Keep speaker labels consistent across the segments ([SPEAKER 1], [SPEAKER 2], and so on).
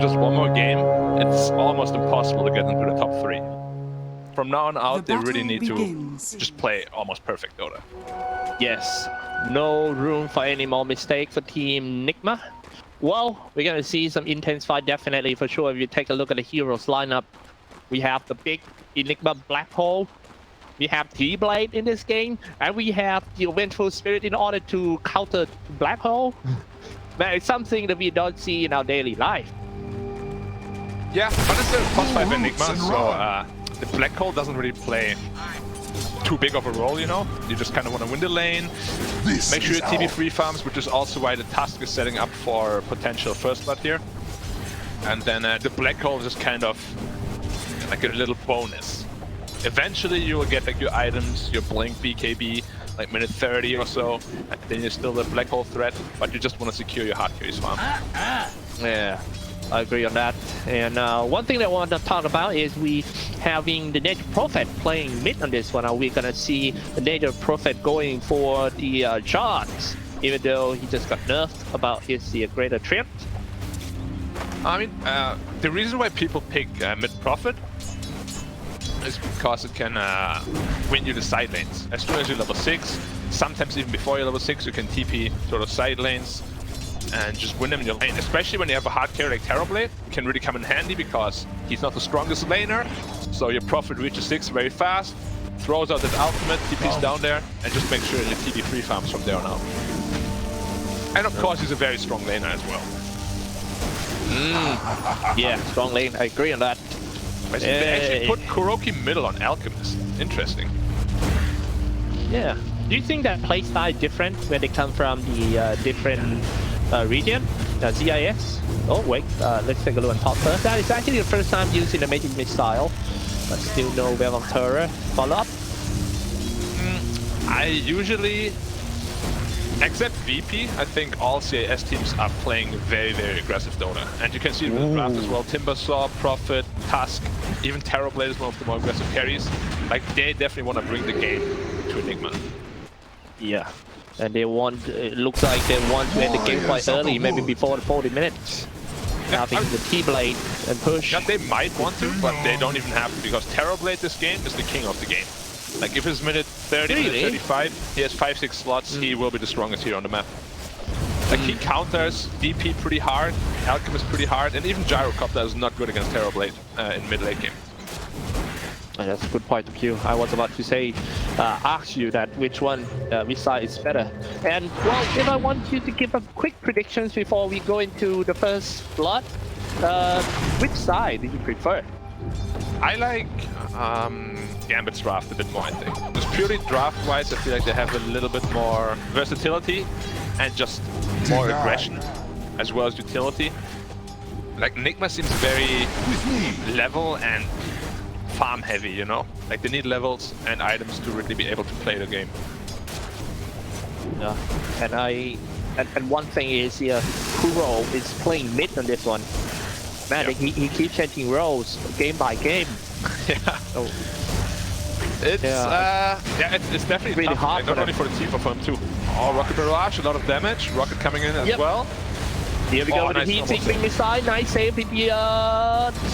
[SPEAKER 1] just one more game, it's almost impossible to get into the top 3. From now on out, they really need to just play almost perfect Dota.
[SPEAKER 2] Yes, no room for any more mistake for Team NIGMA. Well, we're gonna see some intense fight definitely for sure. If you take a look at the heroes lineup, we have the big Enigma Black Hole, we have T-Blade in this game, and we have the Vengeful Spirit in order to counter Black Hole. That is something that we don't see in our daily life.
[SPEAKER 1] Yeah, but it's a +5 Enigma, so the Black Hole doesn't really play too big of a role, you know? You just kind of want to win the lane, make sure your TB free farms, which is also why the Tusk is setting up for potential first blood here. And then the Black Hole is just kind of like a little bonus. Eventually you will get like your items, your Blink BKB, like minute 30 or so, and then you're still the Black Hole threat, but you just want to secure your hard carries farm.
[SPEAKER 2] Yeah, I agree on that. And one thing that I want to talk about is we having the Nature Prophet playing mid on this one. Are we gonna see the Nature Prophet going for the shots, even though he just got nerfed about his greater threat?
[SPEAKER 1] I mean, the reason why people pick mid Prophet is because it can win you the side lanes. As soon as you're level 6, sometimes even before you're level 6, you can TP sort of side lanes and just win them in your lane. Especially when you have a hard carry like Terrorblade, it can really come in handy because he's not the strongest laner. So your Prophet reaches 6 very fast, throws out his ultimate, TPs down there, and just make sure your TP free farms from there on out. And of course, he's a very strong laner as well.
[SPEAKER 2] Yeah, strong lane. I agree on that.
[SPEAKER 1] They actually put Kuroki middle on Alchemist. Interesting.
[SPEAKER 2] Yeah. Do you think that playstyle is different when they come from the different region? CIS? Oh wait, let's take a look on top first. That is actually the first time using the Magic Mist style, but still no Venom Terror follow-up.
[SPEAKER 1] I usually, except VP, I think all CIS teams are playing very, very aggressive Dota. And you can see it in the draft as well. Timbersaw, Prophet, Tusk, even Terrorblade is one of the more aggressive carries. Like, they definitely want to bring the game to Enigma.
[SPEAKER 2] Yeah, and they want, it looks like they want to end the game quite early, maybe before the 40 minutes.
[SPEAKER 1] Yeah,
[SPEAKER 2] having the T-Blade and push.
[SPEAKER 1] Yeah, they might want to, but they don't even have to, because Terrorblade this game is the king of the game. Like, if it's minute 30, minute 35, he has 5-6 slots, he will be the strongest hero on the map. Like, he counters DP pretty hard, Alchemist pretty hard, and even Gyrocopter is not good against Terrorblade in mid-late game.
[SPEAKER 2] That's a good point of view. I was about to say, ask you that which side is better. And well, if I want you to give a quick predictions before we go into the first blood, which side do you prefer?
[SPEAKER 1] I like Gambit's draft a bit more, I think. Just purely draft-wise, I feel like they have a little bit more versatility and just more aggression, as well as utility. Like, NIGMA seems very level and farm heavy, you know? Like, they need levels and items to really be able to play the game.
[SPEAKER 2] Yeah, and one thing is here, Kuro is playing mid on this one. Man, yeah. he keeps changing roles game by game.
[SPEAKER 1] Yeah.
[SPEAKER 2] Oh.
[SPEAKER 1] It's it's definitely
[SPEAKER 2] really
[SPEAKER 1] tough,
[SPEAKER 2] hard,
[SPEAKER 1] like, not only for the team but for him too. Oh, Rocket Barrage, a lot of damage. Rocket coming in as well.
[SPEAKER 2] Here we go with the heat seeking missile. Nice save with the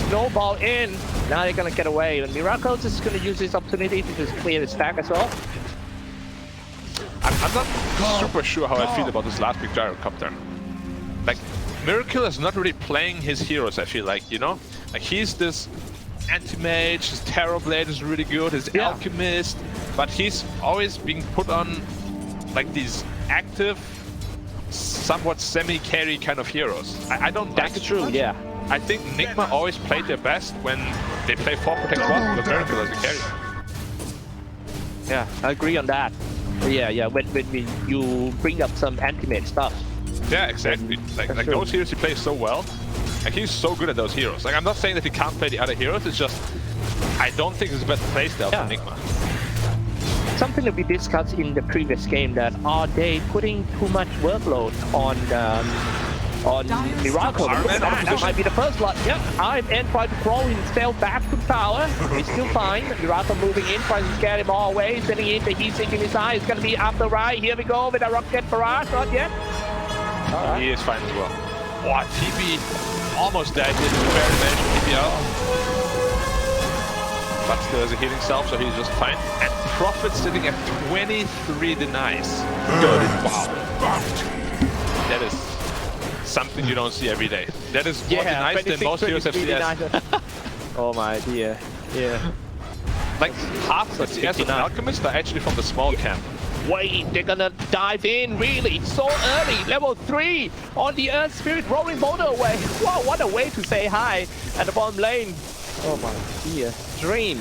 [SPEAKER 2] snowball in. Now they're gonna get away. And Miracle is gonna use this opportunity to just clear the stack as well.
[SPEAKER 1] I'm not super sure how I feel about this last pick Gyrocopter. Like, Miracle is not really playing his heroes, I feel like, you know? Like, he's this anti-mage, his Terrorblade is really good, his Alchemist, but he's always being put on like these active, somewhat semi-carry kind of heroes. I don't like it.
[SPEAKER 2] That's true, yeah.
[SPEAKER 1] I think NIGMA always played their best when they play 4 Protect 1 with Miracle as a carry.
[SPEAKER 2] Yeah, I agree on that. Yeah, when you bring up some anti-mage stuff.
[SPEAKER 1] Yeah, exactly. Like those heroes he plays so well. Like, he's so good at those heroes. Like, I'm not saying that he can't play the other heroes, it's just I don't think it's the best playstyle for NIGMA.
[SPEAKER 2] Something that we discussed in the previous game, that are they putting too much workload on Miracle? That might be the first blood. Yep, IMN trying to throw himself back to tower. He's still fine. Miracle moving in, trying to scare him all away. Sending in the heat seeking his eye. It's gonna be after right. Here we go with a Rocket Barrage. Not yet.
[SPEAKER 1] He is fine as well. Wow, TB almost died. Didn't barely manage to keep you out. But still has a healing self, so he's just fine. And Prophet sitting at 23 denies. Wow. That is something you don't see every day. That is more denies than most heroes have CS.
[SPEAKER 2] Oh my dear. Yeah.
[SPEAKER 1] Like half the CS of Alchemists are actually from the small camp.
[SPEAKER 2] Wait, they're gonna dive in really so early. Level 3 on the Earth Spirit rolling boulder away. Wow, what a way to say hi at the bottom lane. Oh my dear. Dream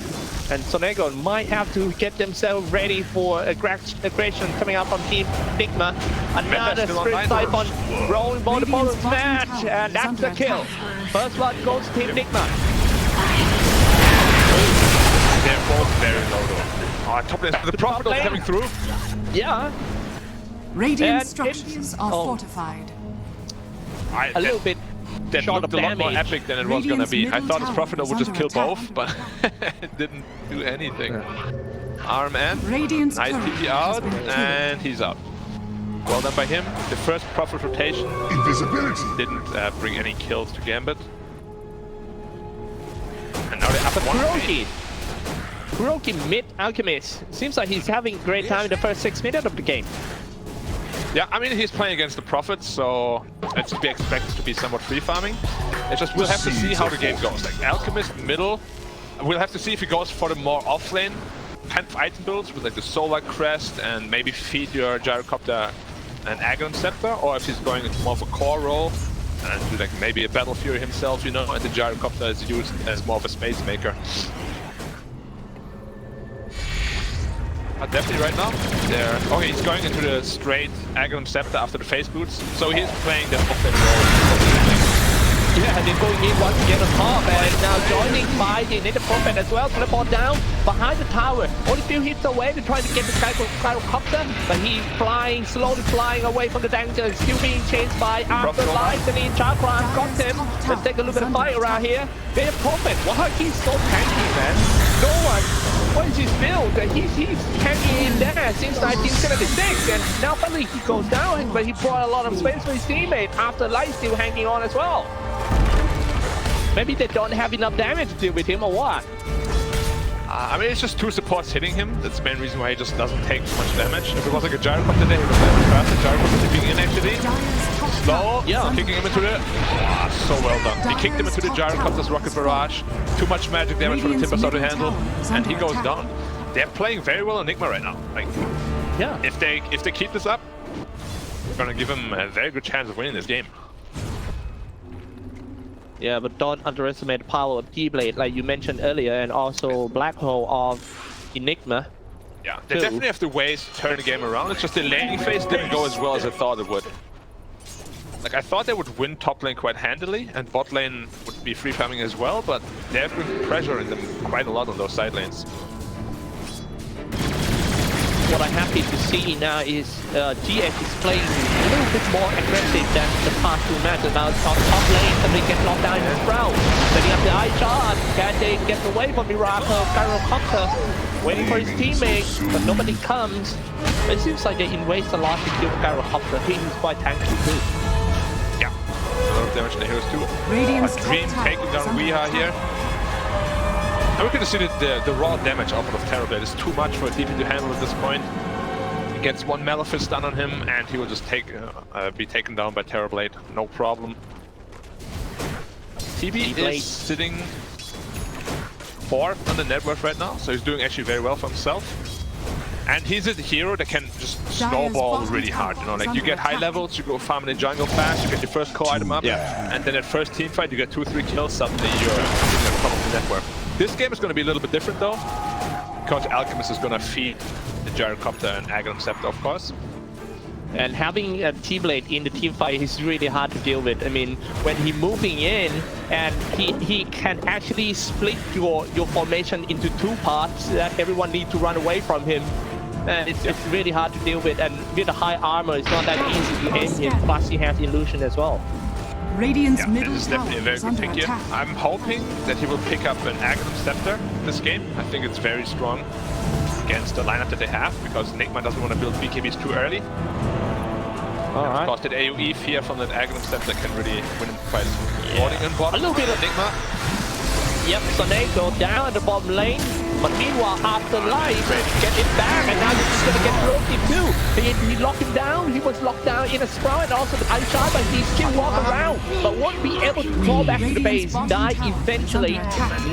[SPEAKER 2] and Sonego might have to get themselves ready for aggression coming out from Team NIGMA. Another Spirit Siphon rolling boulder smash, and that's the kill. First blood goes to Team NIGMA.
[SPEAKER 1] They're both very low though. Oh, top lane. The Prophet is coming through.
[SPEAKER 2] Yeah.
[SPEAKER 3] Radiant structures are fortified.
[SPEAKER 2] A little bit.
[SPEAKER 1] That looked a lot more epic than it was gonna be. I thought his Prophet would just kill both, but it didn't do anything. RMN, nice TP out, and he's out. Well done by him. The first Prophet rotation didn't bring any kills to Gambit. And now they're up at 1.
[SPEAKER 2] Kuroki mid Alchemist. Seems like he's having a great time in the first 6 minutes of the game.
[SPEAKER 1] Yeah, I mean, he's playing against the Prophet, so it's to be expected to be somewhat free farming. It's just we'll have to see how the game goes. Like Alchemist middle, we'll have to see if he goes for the more offlane kind of item builds with like the Solar Crest and maybe feed your Gyrocopter an Agon Scepter, or if he's going into more of a core role and do like maybe a Battle Fury himself, you know, and the Gyrocopter is used as more of a space maker. Definitely right now. Okay, he's going into the straight Agon Scepter after the face boots, so he's playing the offensive role.
[SPEAKER 2] Yeah, they're going in once again on top, and now joining by the Native Prophet as well. Teleport down behind the tower. Only few hits away. They're trying to get the Gyrocopter, but he's flying, slowly flying away from the danger. Still being chased by Afterlife, and in Chakra got him. Let's take a look at the fight around here. Native Prophet, wow, he's so tanky, man. No one. What is his build? He's hanging in there since 1976, and now finally he goes down, but he brought a lot of space for his teammate. Afterlife still hanging on as well. Maybe they don't have enough damage to deal with him, or what?
[SPEAKER 1] I mean, it's just 2 supports hitting him. That's the main reason why he just doesn't take too much damage. If it was like a Gyrocopter today, he would have faster. Gyrocopter tipping in actually. Slow, kicking him into the... so well done. He kicked him into the Gyrocopter's Rocket Barrage. Too much magic damage for the Timbersaw to handle, and he goes down. They're playing very well on NIGMA right now. Like,
[SPEAKER 2] yeah.
[SPEAKER 1] If they keep this up, we're gonna give them a very good chance of winning this game.
[SPEAKER 2] Yeah, but don't underestimate the power of T-Blade, like you mentioned earlier, and also Black Hole of NIGMA.
[SPEAKER 1] Yeah, they definitely have the ways to turn the game around. It's just the laning phase didn't go as well as I thought it would. Like, I thought they would win top lane quite handily, and bot lane would be free farming as well, but they have been pressuring them quite a lot on those side lanes.
[SPEAKER 2] What I'm happy to see now is GX is playing a little bit more aggressive than the past 2 matches. Now it's on top lane, somebody gets knocked down in the crowd. Setting up the eye charge, can they get away from Miracle? Gyrocopter waiting for his teammate, but nobody comes. It seems like they waste a lot to kill Gyrocopter. He's quite tanky too.
[SPEAKER 1] Yeah, a lot of damage in the heroes too. Dream taking down Weeha here. And we could see that the raw damage output of Terrorblade is too much for a DP to handle at this point. He gets 1 Malefice done on him, and he will just be taken down by Terrorblade, no problem. TB is sitting 4th on the net worth right now, so he's doing actually very well for himself. And he's a hero that can just snowball really hard, you know, like you get high levels, you go farm in the jungle fast, you get your first core item up, and then at first team fight you get 2-3 kills, suddenly you're at the top of the net worth. This game is going to be a little bit different though, because Alchemist is going to feed the Gyrocopter and Agon Scepter, of course.
[SPEAKER 2] And having a T-Blade in the team fight is really hard to deal with. I mean, when he's moving in, and he can actually split your formation into 2 parts that everyone needs to run away from him. And it's really hard to deal with, and with the high armor, it's not that easy to aim him, plus he has illusion as well.
[SPEAKER 3] Radiant's
[SPEAKER 1] middle this is definitely a very good pick here. I'm hoping that he will pick up an Agon Scepter this game. I think it's very strong against the lineup that they have, because NIGMA doesn't want to build BKBs too early. Of course, that AoE fear from that Aghanim Scepter can really win in fights. Warding and
[SPEAKER 2] A
[SPEAKER 1] bottom.
[SPEAKER 2] little bit of
[SPEAKER 1] NIGMA.
[SPEAKER 2] Yep, Sonego down at the bottom lane. But meanwhile, Afterlife get it back, and now he's just gonna get broken too. He locked him down. He was locked down in a Sprout and also the Ice Shard, but he still walk around, but won't be able to crawl back to the base. Die eventually.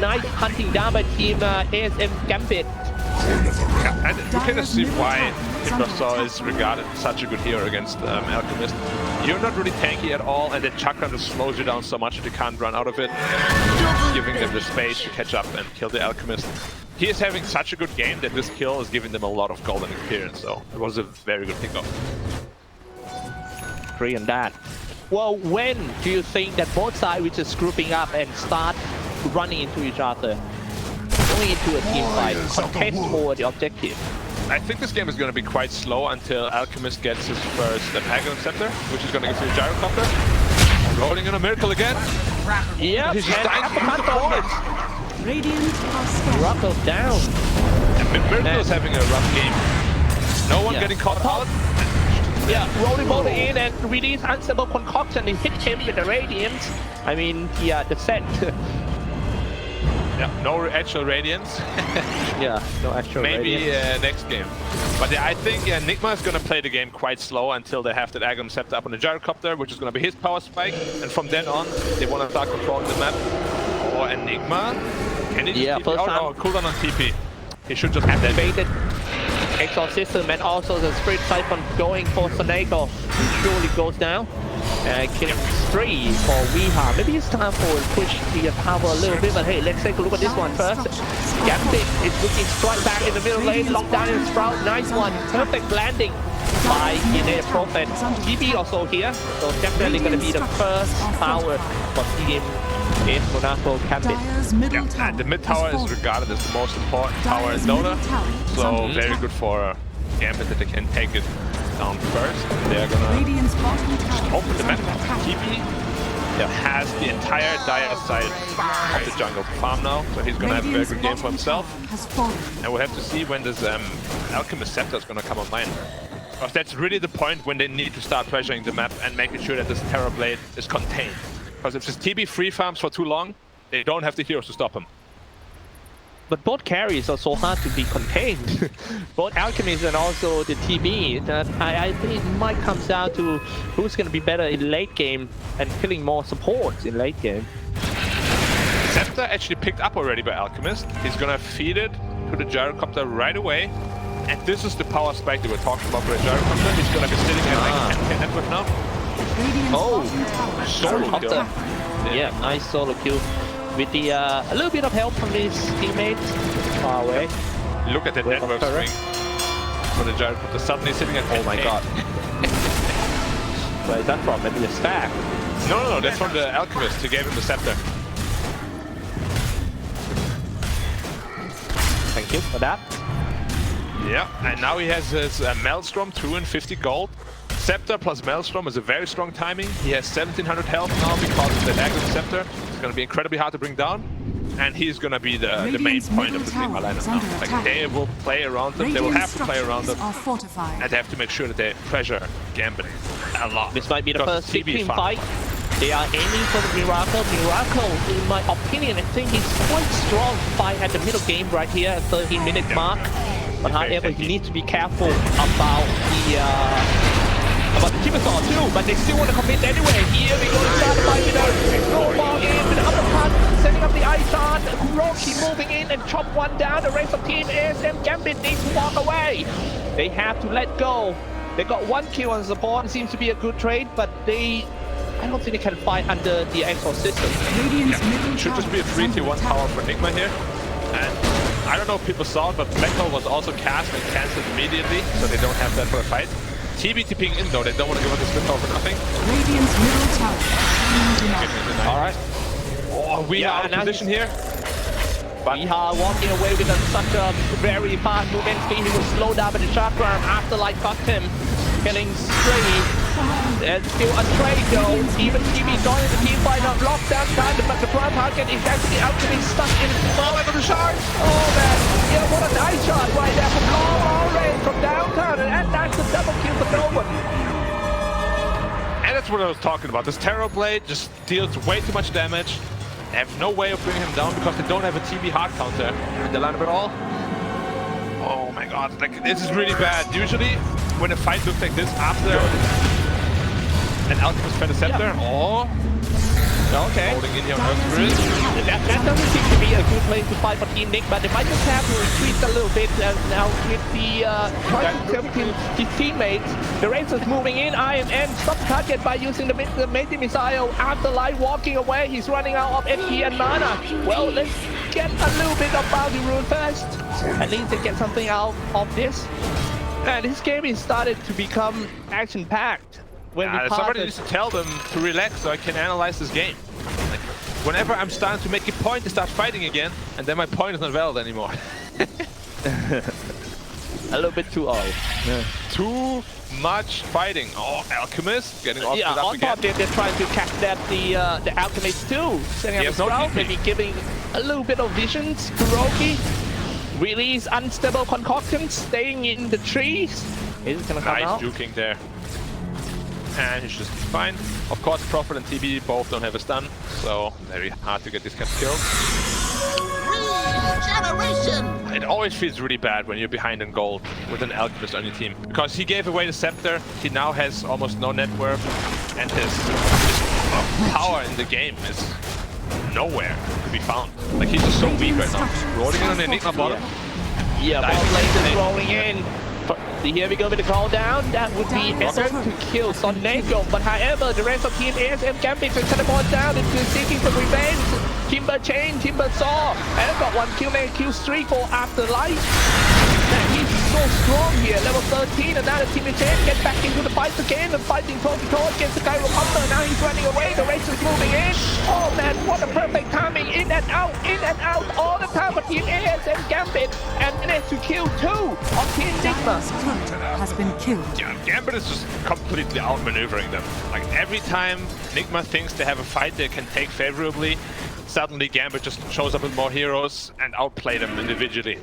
[SPEAKER 2] Nice hunting down by team ASM Gambit.
[SPEAKER 1] Yeah, and you can see why Timbersaw is regarded as such a good hero against Alchemist. You're not really tanky at all, and the Chakra just slows you down so much that you can't run out of it, giving them the space to catch up and kill the Alchemist. He is having such a good game that this kill is giving them a lot of golden experience, so it was a very good pickup.
[SPEAKER 2] Agree on that. Well, when do you think that both sides will just grouping up and start running into each other? Going into a team fight, contest for the objective.
[SPEAKER 1] I think this game is going to be quite slow until Alchemist gets his first Aghanim Scepter, which is going to give you a Gyrocopter. Rolling in a Miracle again.
[SPEAKER 2] Yeah,
[SPEAKER 1] he's just dying before it.
[SPEAKER 3] Radiant are scared.
[SPEAKER 2] Miracle down.
[SPEAKER 1] And Miracle is having a rough game. No one getting caught out.
[SPEAKER 2] Yeah, rolling boulder in and release Unstable Concoction and hit him with the Radiant. I mean, yeah, the set.
[SPEAKER 1] Yeah, no actual Radiance.
[SPEAKER 2] Yeah, no actual
[SPEAKER 1] Maybe
[SPEAKER 2] Radiance.
[SPEAKER 1] next game. But yeah, I think NIGMA is going to play the game quite slow until they have that Aghanim Scepter up on the Gyrocopter, which is going to be his power spike. And from then on, they want to start controlling the map. Or NIGMA. Can he just TP? Oh no, cooldown on TP. He should just have that.
[SPEAKER 2] Baited Exorcism and also the Spirit Siphon going for Sonego. He surely goes down. Killing spree for Weeha. Maybe it's time for a push the power a little bit, but hey, let's take a look at this one first. Gambit is looking straight back in the middle lane, locked down in the Sprout. Nice one. Perfect landing by Ine Prophet. TB also here, so definitely going to be the first power for team in Monaco Gambit.
[SPEAKER 1] Yeah, and the mid tower is regarded as the most important tower in DOTA, so very good for Gambit that they can take it down first. They're gonna just open the map. TP has the entire dire side of the jungle to farm now, so he's gonna have a very good game for himself. And we'll have to see when this Alchemist Scepter is gonna come online. Because that's really the point when they need to start pressuring the map and making sure that this Terror Blade is contained. Because if this TB free farms for too long, they don't have the heroes to stop him.
[SPEAKER 2] But both carries are so hard to be contained. Both Alchemist and also the TB. That I think it might come down to who's going to be better in late game and killing more supports in late game.
[SPEAKER 1] Scepter actually picked up already by Alchemist. He's going to feed it to the Gyrocopter right away. And this is the power spike that we're talking about for the Gyrocopter. He's going to be sitting at like 10k net worth now.
[SPEAKER 2] Oh,
[SPEAKER 1] solo kill.
[SPEAKER 2] Yeah, nice solo kill. With the a little bit of help from his teammates far away.
[SPEAKER 1] Look at that network swing for the Gyrocopter suddenly sitting at 10K.
[SPEAKER 2] Oh my god. Where is that from? Maybe a stack?
[SPEAKER 1] No, that's from the Alchemist. He gave him the Scepter.
[SPEAKER 2] Thank you for that.
[SPEAKER 1] Yeah, and now he has his Maelstrom 2 and 50 gold. Scepter plus Maelstrom is a very strong timing. He has 1700 health now because of the Aghanim Scepter. It's going to be incredibly hard to bring down. And he's going to be the main point of the NIGMA lineup now. Like, they will play around them, they will have to play around them. And they have to make sure that they pressure Gambit a lot.
[SPEAKER 2] This might be the first big team fight. They are aiming for the Miracle. Miracle, in my opinion, I think he's quite strong fight at the middle game right here at 13-minute mark. But however, he needs to be careful about the Timbersaw too, but they still want to commit anyway. Here we go to start the fight, snowball in with the uppercut, setting up the Ice Shard. Kuroki moving in and chop one down. The rest of team ASM Gambit needs to walk away. They have to let go. They got one kill on support. It seems to be a good trade, but I don't think they can fight under the Exorcism.
[SPEAKER 1] Yeah. Should just be a 3-1 tower for NIGMA here. And I don't know if people saw it, but Black Hole was also cast and cancelled immediately, so they don't have that for a fight. TB tipping in though, they don't want to give up this mid tower for nothing.
[SPEAKER 3] Radiant's middle tower.
[SPEAKER 1] Alright. Oh, we are out of position here.
[SPEAKER 2] But Weeha walking away with such a very fast movement speed. He was slowed down by the chakra and Afterlife got him. Killing spree. And still a trade though. Even TB joining the team fight up. Lockdown time, but the prime target is actually Alchemist stuck in fall out of the shard. Oh man. Yeah, what a nice shot right there from long range from downtown. And that's the double kill for no one.
[SPEAKER 1] That's what I was talking about. This Terror Blade just deals way too much damage. They have no way of bringing him down because they don't have a TB hard counter in the lineup at all. Oh my god, like this is really bad. Usually when a fight looks like this after an Alchemist Feather Scepter,
[SPEAKER 2] Okay.
[SPEAKER 1] holding in here on Earth Spirit.
[SPEAKER 2] That doesn't seem to be a good place to fight for Team NIGMA. They might just have to retreat a little bit now with the trying to help his teammates. The Razor's moving in. IMN stop target by using the Mighty Missile. Afterlife walking away. He's running out of HP and mana. Well, let's get a little bit of Bounty Rune first. At least they get something out of this. And this game is started to become action-packed.
[SPEAKER 1] Somebody needs to tell them to relax so I can analyze this game. Like, whenever I'm starting to make a point, they start fighting again, and then my point is not valid anymore.
[SPEAKER 2] A little bit too old.
[SPEAKER 1] Yeah. Too much fighting. Oh, Alchemist getting off
[SPEAKER 2] yeah,
[SPEAKER 1] up
[SPEAKER 2] on top they're trying to catch that the Alchemist too. Setting up a sprout, maybe giving a little bit of visions to Roki. Release unstable concoctions, staying in the trees. Is it gonna come out?
[SPEAKER 1] Nice juking there. And he's just fine. Of course, Prophet and TB both don't have a stun, so very hard to get this kind of kill.
[SPEAKER 4] Regeneration!
[SPEAKER 1] It always feels really bad when you're behind in gold with an Alchemist on your team. Because he gave away the Scepter, he now has almost no net worth, and his power in the game is nowhere to be found. Like, he's just so weak right now. Rolling in on the Enigma bottom.
[SPEAKER 2] Yeah, bot lane is rolling in. Here we go with the call down. That would be better to kill Monaco. But however, the rest of Team ASM Gambit will teleport down into seeking for revenge. Timber Chain, Timber Saw. And got one kill, man, kill streak for Afterlife. And he's so strong here, level 13. And now the Timber Chain gets back into the fight again and fighting toe-to-toe against the Gyro Pumper. Now he's running away. The race is moving in. Oh man, what a perfect timing. In and out all the time for Team ASM Gambit. And managed to kill 2 of Team NIGMA.
[SPEAKER 3] Has been killed.
[SPEAKER 1] Yeah, Gambit is just completely outmaneuvering them. Like every time NIGMA thinks they have a fight they can take favorably, suddenly Gambit just shows up with more heroes and outplay them individually.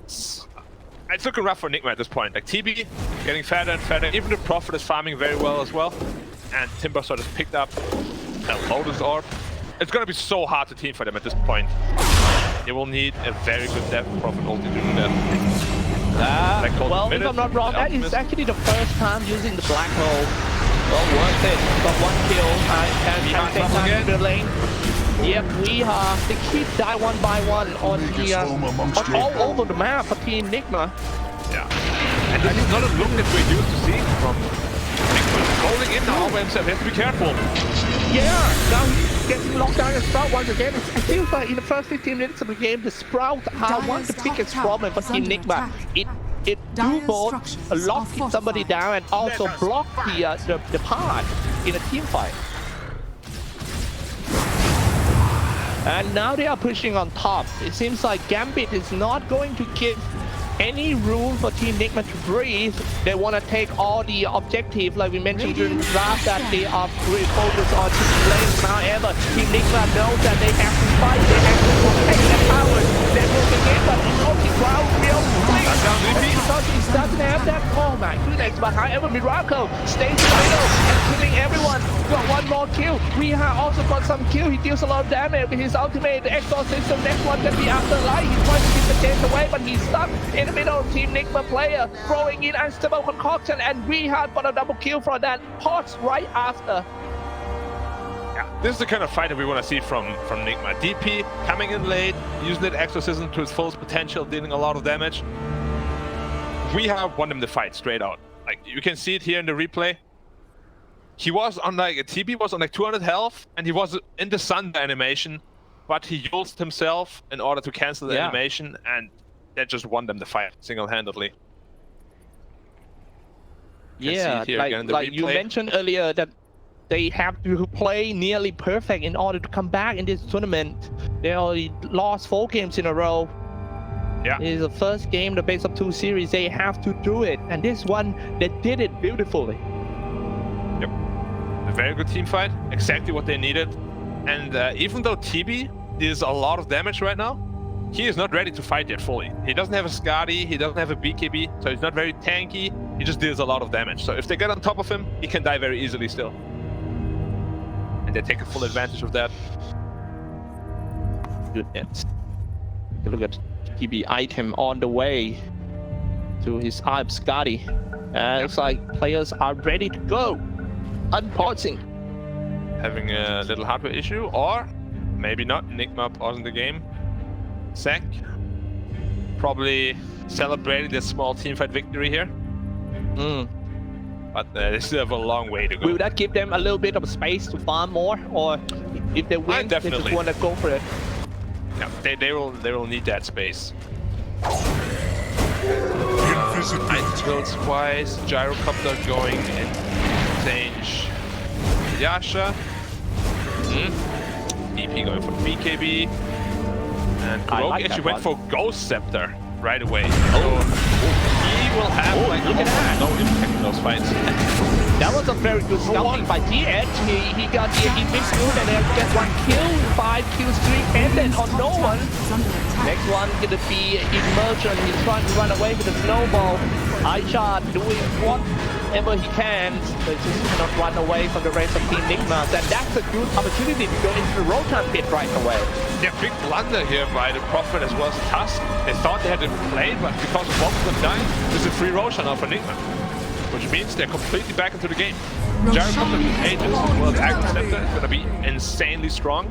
[SPEAKER 1] It's looking rough for NIGMA at this point. Like TB getting fatter and fatter. Even the Prophet is farming very well as well. And Timbersaw just picked up a Lotus Orb. It's gonna be so hard to team for them at this point. They will need a very good Death Prophet ulti to do that.
[SPEAKER 2] Well, if I'm not wrong, that is actually the first time using the Black Hole. Well, worth it. Got 1 kill. And take time to the lane. Yep, they keep die one by one on the all over the map for Team NIGMA.
[SPEAKER 1] Yeah. And this is not a look that we're used to seeing from NIGMA. Rolling in now by himself. He has to be careful.
[SPEAKER 2] Yeah, now he's getting locked down and Sprout once again. It feels like in the first 15 minutes of the game, the Sprout are one of the biggest problems for Team NIGMA. It do both lock somebody down and also block the path in a team fight. And now they are pushing on top. It seems like Gambit is not going to give any room for Team NIGMA to breathe. They want to take all the objectives, like we mentioned during the draft, that they are really focused on taking lanes. However, Team NIGMA knows that they have to fight, they have to protect their powers. They're moving in, but it's only crowd real quick. Because he doesn't have that. Oh my goodness, but however, Miracle stays in the middle and killing everyone. Got 1 more kill. Riha also got some kill. He deals a lot of damage with his ultimate, the Exhaust system. Next one can be Afterlife. He's trying to keep the chase away, but he's stuck in the middle of Team NIGMA player, throwing in unstable concoction, and Riha got a double kill from that. Pause right after.
[SPEAKER 1] Yeah, this is the kind of fight that we want to see from NIGMA. DP coming in late, using that exorcism to its full potential, dealing a lot of damage. We have won him the fight straight out. Like you can see it here in the replay. He was on like TB was on like 200 health, and he was in the Thunder animation, but he used himself in order to cancel the animation, and that just won them the fight single-handedly.
[SPEAKER 2] Yeah, like you mentioned earlier that they have to play nearly perfect in order to come back in this tournament. They already lost 4 games in a row.
[SPEAKER 1] Yeah.
[SPEAKER 2] It is the first game, the best of 2 series. They have to do it, and this one, they did it beautifully.
[SPEAKER 1] Yep. A very good team fight, exactly what they needed. And even though TB deals a lot of damage right now, he is not ready to fight yet fully. He doesn't have a Skadi, he doesn't have a BKB, so he's not very tanky. He just deals a lot of damage. So if they get on top of him, he can die very easily still. and they're taking full advantage of that.
[SPEAKER 2] Goodness. Look at TB item on the way to his Arb Scotty. Looks like players are ready to go. Unpausing.
[SPEAKER 1] Having a little hardware issue, or maybe not. NIGMA pausing the game. Zach probably celebrating this small teamfight victory here. But they still have a long way to go.
[SPEAKER 2] Will that give them a little bit of space to farm more, or if they win, they just want to go for it?
[SPEAKER 1] Yeah, they will need that space. Ice builds twice, gyrocopter going in change Yasha. EP going for BKB. And Kuroki actually went for Ghost Scepter right away. So he will have like almost no impact in those fights.
[SPEAKER 2] That was a very good scouting by DH. He got the mixed mood and then get 1 kill, 5 kills, 3 and then on no one. Next one gonna be Immersion. He's trying to run away with a snowball. iShot doing whatever he can, but just cannot run away from the rest of Team NIGMA. And that's a good opportunity to go into the Rotan pit right away.
[SPEAKER 1] Yeah, big blunder here by the Prophet as well as Tusk. They thought they had it played, but because of both of them dying, there's a free Roshan now for NIGMA. Which means they're completely back into the game. Jericho with Aegis as well as Active Scepter is going to be insanely strong.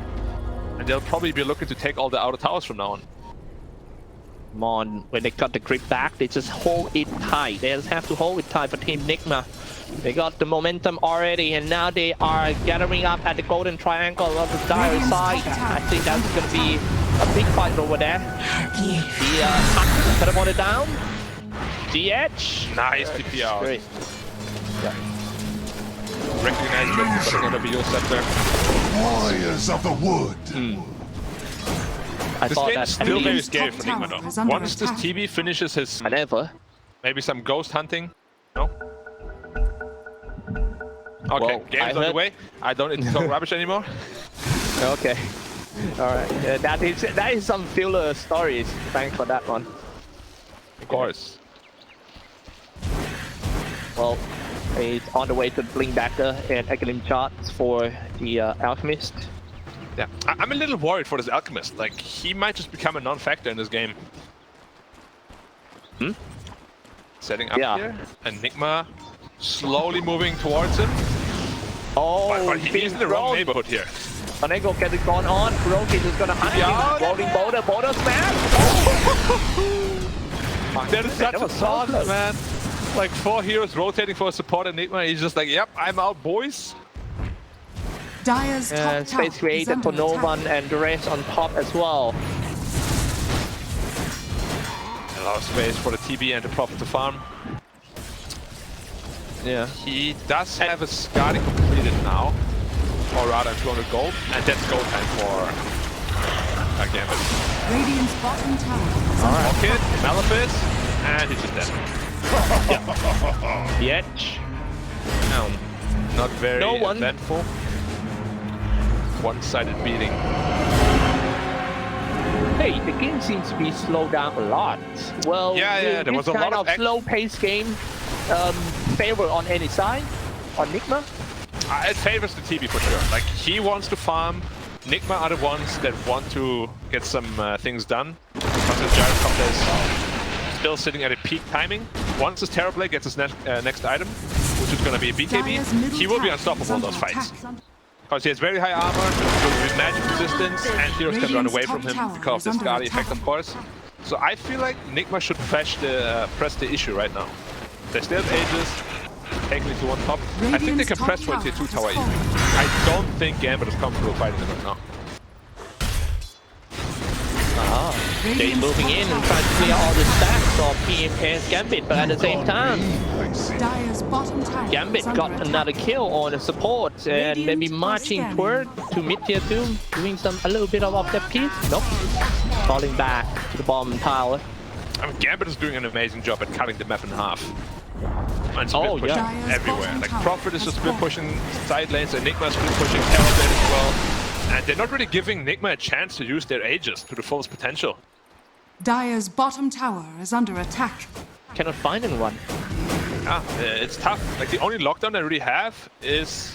[SPEAKER 1] And they'll probably be looking to take all the outer towers from now on.
[SPEAKER 2] Come on, when they got the grip back, they just hold it tight. They just have to hold it tight for Team NIGMA. They got the momentum already, and now they are gathering up at the golden triangle on the dire side. I think that's going to be a big fight over there. The cut him on it down. DH.
[SPEAKER 1] Nice TP out.
[SPEAKER 2] Great. Yeah.
[SPEAKER 1] Recognize it, but it's going to be your scepter.
[SPEAKER 4] Warriors of the wood.
[SPEAKER 2] I
[SPEAKER 1] This
[SPEAKER 2] thought
[SPEAKER 1] game
[SPEAKER 2] that
[SPEAKER 1] is still very
[SPEAKER 3] enemy's
[SPEAKER 1] scary
[SPEAKER 3] top
[SPEAKER 1] for NIGMA
[SPEAKER 3] tower is
[SPEAKER 1] though.
[SPEAKER 3] under
[SPEAKER 1] Once this
[SPEAKER 3] attack.
[SPEAKER 1] TB finishes his
[SPEAKER 2] whenever.
[SPEAKER 1] maybe some ghost hunting. No? Okay,
[SPEAKER 2] Well,
[SPEAKER 1] game's on the way. I don't need to talk rubbish anymore.
[SPEAKER 2] Okay. All right. That is some filler stories. Thanks for that one.
[SPEAKER 1] Of course.
[SPEAKER 2] Well, it's on the way to Blinkbacker and Agalim charts for the Alchemist.
[SPEAKER 1] Yeah, I'm a little worried for this Alchemist. Like, he might just become a non-factor in this game. Setting up here, and NIGMA slowly moving towards him.
[SPEAKER 2] Oh,
[SPEAKER 1] But he's in the wrong neighborhood here.
[SPEAKER 2] Monaco get it going on. Kuroki is gonna hunt him. Rolling boulder smash.
[SPEAKER 1] That is such
[SPEAKER 2] That
[SPEAKER 1] a
[SPEAKER 2] was so
[SPEAKER 1] sauce,
[SPEAKER 2] close.
[SPEAKER 1] man. Like 4 heroes rotating for a support and NIGMA. He's just like, yep, I'm out, boys.
[SPEAKER 3] Dire's top tower
[SPEAKER 2] Space
[SPEAKER 3] is
[SPEAKER 2] created
[SPEAKER 3] under
[SPEAKER 2] for no
[SPEAKER 3] attack.
[SPEAKER 2] one and the rest on top as well.
[SPEAKER 1] A lot of space for the TB and the Prophet to farm.
[SPEAKER 2] Yeah.
[SPEAKER 1] He does have a Skadi completed now. Or rather 200 gold. And that's gold time for Gambit.
[SPEAKER 3] Radiant's bottom tower is under
[SPEAKER 1] Alright, Kid, Malefis, and he's just dead.
[SPEAKER 2] Yetch.
[SPEAKER 1] Not very
[SPEAKER 2] No one.
[SPEAKER 1] eventful. One-sided beating.
[SPEAKER 2] Hey, the game seems to be slowed down a lot. Well,
[SPEAKER 1] Yeah, there was a
[SPEAKER 2] this kind
[SPEAKER 1] lot of
[SPEAKER 2] slow-paced game favor on any side? On NIGMA?
[SPEAKER 1] It favors the TB for sure. Like, he wants to farm. NIGMA are the ones that want to get some things done. Because the Gyrocopter is still sitting at a peak timing. Once this Terrorblade gets his next item, which is going to be a BKB,
[SPEAKER 3] Dire's middle
[SPEAKER 1] he will be
[SPEAKER 3] tower is
[SPEAKER 1] unstoppable in those
[SPEAKER 3] under
[SPEAKER 1] fights.
[SPEAKER 3] attack.
[SPEAKER 1] Because he has very high armor, with magic resistance, and heroes can run away from him
[SPEAKER 3] Radiant's top
[SPEAKER 1] because of the
[SPEAKER 3] tower is
[SPEAKER 1] Skadi
[SPEAKER 3] under
[SPEAKER 1] effect, of course. So I feel like NIGMA should press the issue right now. They still have Aegis, taking it to one top. I think they can
[SPEAKER 3] Radiant's
[SPEAKER 1] press
[SPEAKER 3] top
[SPEAKER 1] for a tier 2
[SPEAKER 3] tower
[SPEAKER 1] tower
[SPEAKER 3] has
[SPEAKER 1] even. I don't think Gambit is comfortable fighting them right now.
[SPEAKER 2] They moving in and trying to clear all the stacks of Team Gambit, but at the same time,
[SPEAKER 3] Dire's bottom tower
[SPEAKER 2] Gambit
[SPEAKER 3] is under
[SPEAKER 2] got
[SPEAKER 3] attack.
[SPEAKER 2] another kill on the support and maybe
[SPEAKER 3] Radiant
[SPEAKER 2] marching
[SPEAKER 3] are
[SPEAKER 2] toward to mid tier 2, doing a little bit of that piece. Nope. Falling back to the bottom tower.
[SPEAKER 1] I mean, Gambit is doing an amazing job at cutting the map in half. And split
[SPEAKER 2] Oh,
[SPEAKER 1] pushing
[SPEAKER 2] yeah.
[SPEAKER 1] everywhere. Like,
[SPEAKER 3] Dire's
[SPEAKER 1] Prophet is
[SPEAKER 3] bottom
[SPEAKER 1] just split
[SPEAKER 3] tower
[SPEAKER 1] pushing side lanes, and NIGMA is split pushing Terrorblade as well. And they're not really giving NIGMA a chance to use their Aegis to the fullest potential.
[SPEAKER 3] Dire's bottom tower is under attack.
[SPEAKER 2] Cannot find anyone.
[SPEAKER 1] Yeah, it's tough. Like, the only lockdown they really have is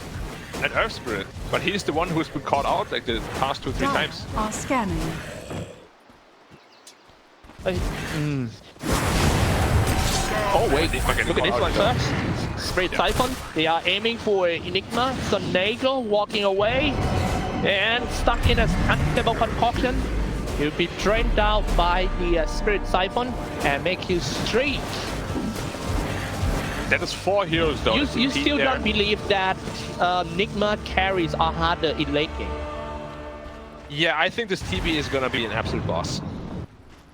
[SPEAKER 1] an Earth Spirit, but he's the one who's been caught out like the past 2-3
[SPEAKER 3] Dire
[SPEAKER 1] times.
[SPEAKER 3] are scanning.
[SPEAKER 2] Oh wait,
[SPEAKER 1] Enigma getting
[SPEAKER 2] look at this
[SPEAKER 1] caught
[SPEAKER 2] one
[SPEAKER 1] out again.
[SPEAKER 2] first. Straight Siphon. They are aiming for Enigma. Sonego walking away and stuck in a unstable concoction. He'll be drained out by the Spirit Siphon and make his streak.
[SPEAKER 1] That is 4 heroes though.
[SPEAKER 2] You still don't believe that Enigma carries are harder in late game?
[SPEAKER 1] Yeah, I think this TB is gonna be an absolute boss.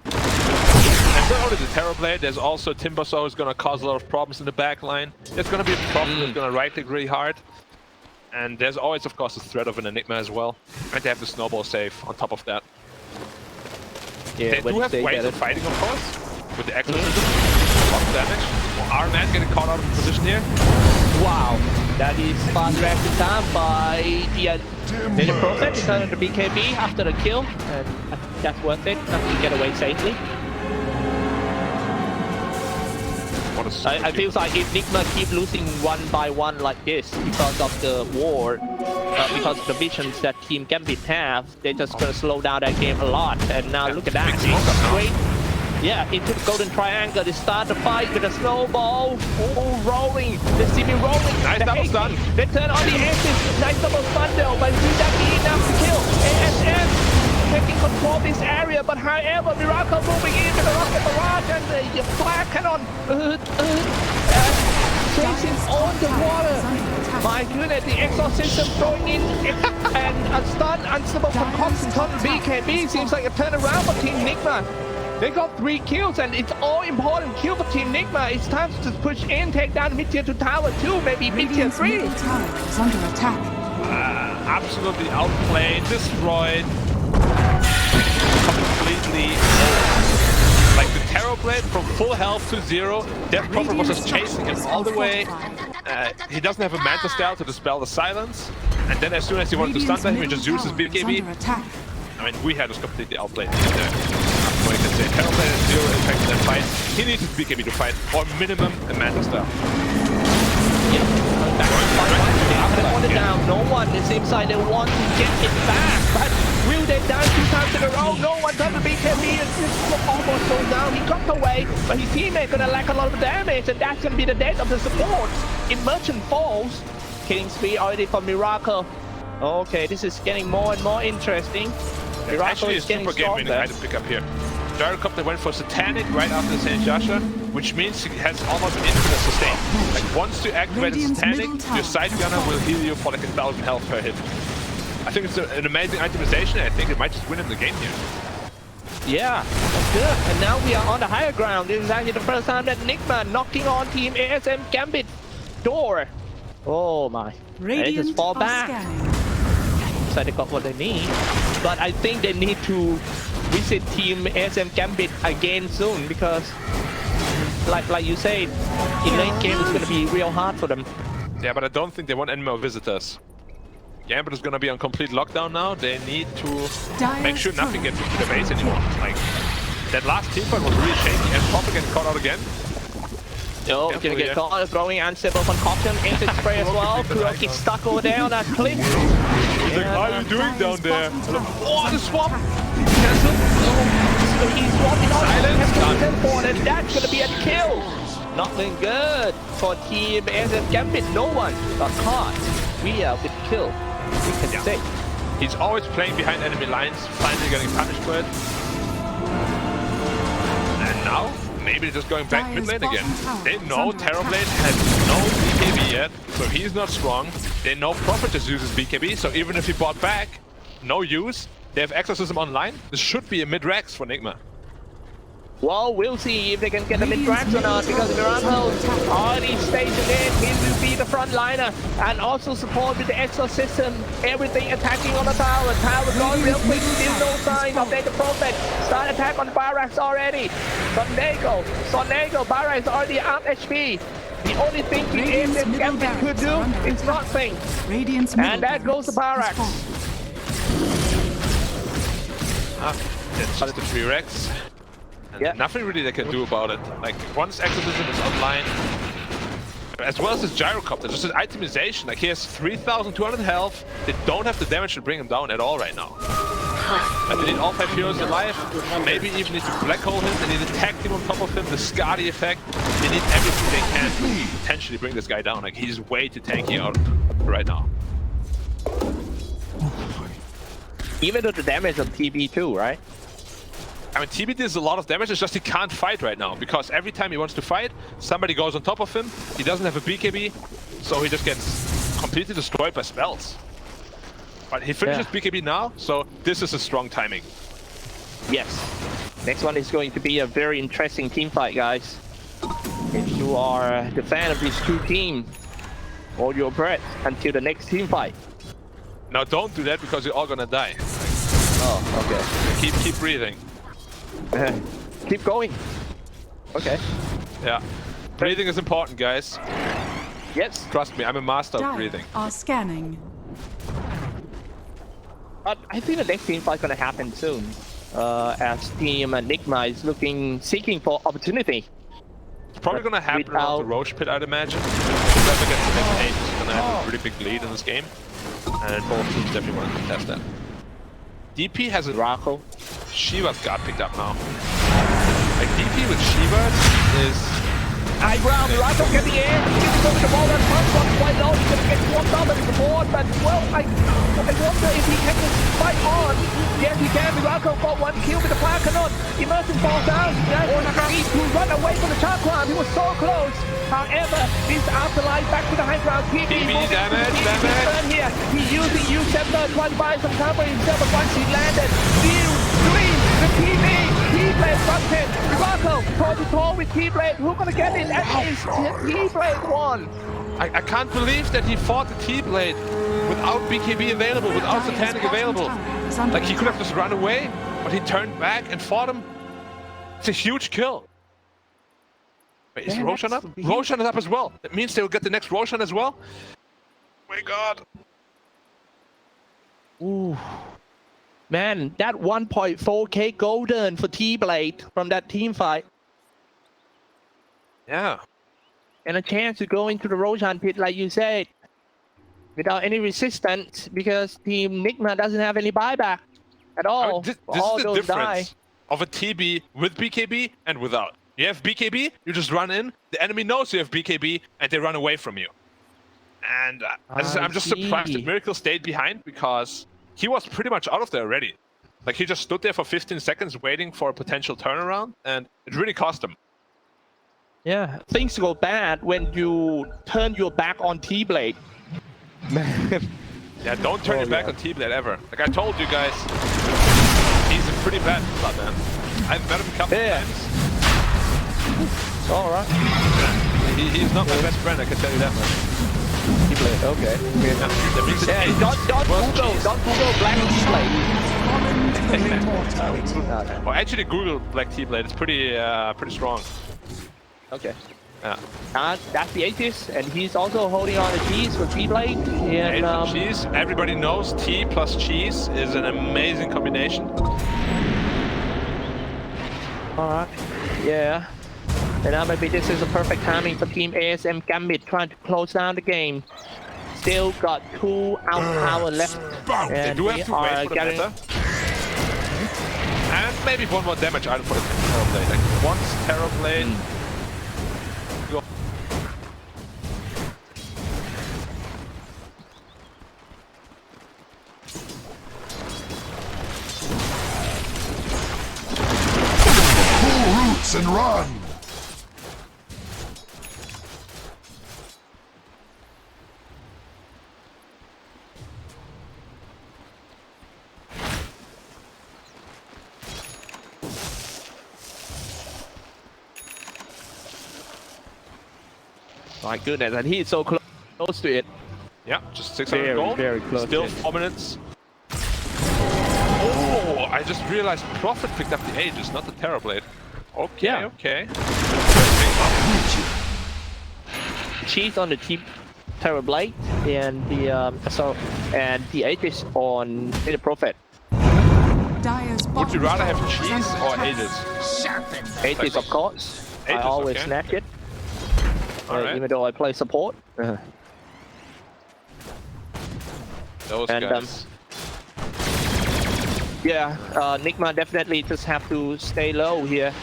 [SPEAKER 1] And not only the Terrorblade, there's also Timbersaw who's gonna cause a lot of problems in the back line. There's gonna be a problem who's gonna right click really hard. And there's always, of course, the threat of an Enigma as well. And they have the snowball save on top of that.
[SPEAKER 2] Yeah,
[SPEAKER 1] They do have ways of fighting, of course, with the exorcism. A lot of damage. Our man getting caught out of position here.
[SPEAKER 2] Wow, that is fast reaction time by the Prophet because of the BKB after the kill, and I think that's worth it. Nothing to get away safely. I feel like if Enigma keep losing one by one like this because of the war, because of the visions that Team Gambit have, they're just gonna slow down that game a lot. And now look at that, straight, yeah, into the golden triangle. They start the fight with a snowball. Oh, rolling. They see me rolling.
[SPEAKER 1] Nice double stun.
[SPEAKER 2] They turn on the axis. Nice double stun though, but will that be enough to kill? ASM taking control of this area, but however, Miracle moving into the rocket barrage and the fire cannon chasing on the water. My goodness, the exorcism throwing in and a stun, unstable concoction, total BKB seems like a turnaround for Team Enigma. They got 3 kills and it's all important kill for Team Enigma. It's time to push in, take down mid-tier 2 tower 2, maybe mid-tier 3.
[SPEAKER 3] Middle tower is under attack.
[SPEAKER 1] Absolutely outplayed, destroyed. Completely like the Terrorblade from full health to 0. Death Prophet was just chasing him all the way. He doesn't have a Manta Style to dispel the silence. And then as soon as he wanted to stun him, he just uses BKB. I mean, we had us completely outplayed there. So you can say Terrorblade has 0 impact in that fight. He needs his BKB to fight, or minimum a Manta Style.
[SPEAKER 2] Down, no one. It seems like they want to get it back, but will they die 2 times in a row? No one does the BKB and just almost goes down. He got away, but his teammate gonna lack a lot of damage, and that's gonna be the death of the support. Immersion falls. Killing spree already for Miracle. Okay, this is getting more and more interesting. Miracle
[SPEAKER 1] Actually,
[SPEAKER 2] is
[SPEAKER 1] a
[SPEAKER 2] getting
[SPEAKER 1] super game winning
[SPEAKER 2] stronger.
[SPEAKER 1] item pick up here. Gyrocopter went for Satanic right after Saint Joshua, which means he has almost an infinite sustain. Like once you activate a Satanic, your side gunner will heal you for like 1,000 health per hit. I think it's an amazing itemization, and I think it might just win him the game here.
[SPEAKER 2] Yeah, that's good. And now we are on the higher ground. This is actually the first time that Enigma knocking on Team ASM Gambit door. Oh my. They just fall back. So they got what they need. But I think they need to visit Team ASM Gambit again soon because like you said, in late game it's gonna be real hard for them.
[SPEAKER 1] Yeah, but I don't think they want any more visitors. Gambit is gonna be on complete lockdown now. They need to make sure nothing gets into the base anymore. Like that last team fight was really shaky, and Prophet getting caught out again.
[SPEAKER 2] Oh, gonna get caught, throwing unstable concoction, instant spray as well. Kuroki stuck over there on that cliff.
[SPEAKER 1] He's like, what are you doing down there? Oh, the swap! Cancel.
[SPEAKER 2] So he's swapping on
[SPEAKER 1] Silence.
[SPEAKER 2] and that's gonna be a kill. Nothing good for Team ASM Gambit. No one got caught. We are with kill. We can say.
[SPEAKER 1] He's always playing behind enemy lines, finally getting punished for it. And now, maybe just going back mid lane again. They know Terrorblade has no BKB yet, so he's not strong. They know Prophet just uses BKB, so even if he bought back, no use. They have Exorcism online. This should be a mid-Rex for Enigma.
[SPEAKER 2] Well, we'll see if they can get the mid-Rex or not, because Miracle already stationed in. He will be the front liner and also support with the Exorcism. Everything attacking on the tower. Tower going real quick, still no sign of the Prophet. Start attack on Barracks already. Sonego, Barracks already out HP. The only thing the ASM Gambit could do is nothing. And that goes to Barracks.
[SPEAKER 1] It's just the 3-Rex. And
[SPEAKER 2] yeah.
[SPEAKER 1] nothing really they can do about it. Like, once Exorcism is online, as well as his gyrocopter, just his itemization. Like he has 3,200 health. They don't have the damage to bring him down at all right now. Like they need all 5 heroes alive. Maybe even need to black hole him. They need a tag team on top of him. The Skadi effect. They need everything they can to potentially bring this guy down. Like he's way too tanky out right now.
[SPEAKER 2] Even with the damage on TB too, right?
[SPEAKER 1] I mean, TB does a lot of damage, it's just he can't fight right now, because every time he wants to fight, somebody goes on top of him, he doesn't have a BKB, so he just gets completely destroyed by spells. But he finishes BKB now, so this is a strong timing.
[SPEAKER 2] Yes. Next one is going to be a very interesting team fight, guys. If you are the fan of these two teams, hold your breath until the next team fight.
[SPEAKER 1] Now don't do that, because you're all gonna die.
[SPEAKER 2] Oh, okay.
[SPEAKER 1] Keep breathing.
[SPEAKER 2] Keep going. Okay.
[SPEAKER 1] Yeah. Breathing is important, guys.
[SPEAKER 2] Yes.
[SPEAKER 1] Trust me, I'm a master of
[SPEAKER 3] Dire
[SPEAKER 1] breathing.
[SPEAKER 3] are scanning.
[SPEAKER 2] But I think the next team fight is going to happen soon. As Team NIGMA is seeking for opportunity.
[SPEAKER 1] It's probably gonna happen around the Roche pit, I'd imagine. Whoever gets the next 8 is gonna have a pretty big lead in this game. And both teams definitely want to contest that. DP has a
[SPEAKER 2] Rako.
[SPEAKER 1] Shiva's got picked up now. Like DP with Shiva is...
[SPEAKER 2] High ground, Rako get the air, gets over the ball, and first one quite low, he's gonna get swapped up at the board, but well, I wonder if he can just fight on. Yes, he can. Rako got 1 kill with the fire cannon. Emerson falls down. Needs to run away from the chakra. He was so close. However, this afterlife back to the high ground. TB
[SPEAKER 1] damage.
[SPEAKER 2] Here. He's using U-Scepter trying to buy some time for himself, but once he landed, 2, 3, the TB. T-Blade front-hit. Rako toe-to-toe with T-Blade. Who's gonna get it? That is T-Blade won.
[SPEAKER 1] I can't believe that he fought the T-Blade without BKB available, without Satanic available. Like he could have just run away, but he turned back and fought him. It's a huge kill. Wait, is Roshan up? Roshan is up as well. That means they will get the next Roshan as well. Oh my god.
[SPEAKER 2] Ooh. Man, that 1.4k golden for T-Blade from that team fight.
[SPEAKER 1] Yeah.
[SPEAKER 2] And a chance to go into the Roshan pit, like you said, without any resistance, because Team NIGMA doesn't have any buyback at all.
[SPEAKER 1] This
[SPEAKER 2] all
[SPEAKER 1] is the
[SPEAKER 2] those
[SPEAKER 1] difference of a TB with BKB and without. You have BKB, you just run in, the enemy knows you have BKB, and they run away from you. And as I said, I'm just surprised that Miracle stayed behind, because he was pretty much out of there already. Like, he just stood there for 15 seconds waiting for a potential turnaround, and it really cost him.
[SPEAKER 2] Yeah, things go bad when you turn your back on T-Blade.
[SPEAKER 1] Yeah, don't turn your back on T-Blade ever. Like I told you guys, he's a pretty bad blood man. I've met him a couple times.
[SPEAKER 2] Alright.
[SPEAKER 1] He's not my best friend, I can tell you that much.
[SPEAKER 2] T-Blade, okay. Yeah, don't Google black T-Blade.
[SPEAKER 1] Well, actually Google black T-Blade, it's pretty strong.
[SPEAKER 2] Okay.
[SPEAKER 1] Yeah.
[SPEAKER 2] That's the Aegis, and he's also holding on the cheese for T-Blade. And
[SPEAKER 1] cheese, everybody knows T plus cheese is an amazing combination.
[SPEAKER 2] Alright. Yeah. And now maybe this is a perfect timing for Team ASM Gambit trying to close down the game. Still got 2 out left.
[SPEAKER 1] They do have to wait for the meta. And maybe one more damage item for the Terrorblade. Like once Terrorblade.
[SPEAKER 4] And run!
[SPEAKER 2] My goodness, and he's so close to it.
[SPEAKER 1] Yeah, just 600 gold.
[SPEAKER 2] Very close.
[SPEAKER 1] Still 4 minutes. Oh, I just realized Prophet picked up the Aegis, not the Terrorblade. Okay, okay.
[SPEAKER 2] Cheese on the cheap Terrorblade and the Aegis on the Prophet.
[SPEAKER 1] Would you rather have cheese or Aegis?
[SPEAKER 2] Aegis, of course. I always snack it.
[SPEAKER 1] Alright.
[SPEAKER 2] Even though I play support.
[SPEAKER 1] Those
[SPEAKER 2] And,
[SPEAKER 1] guys.
[SPEAKER 2] Yeah, NIGMA definitely just have to stay low here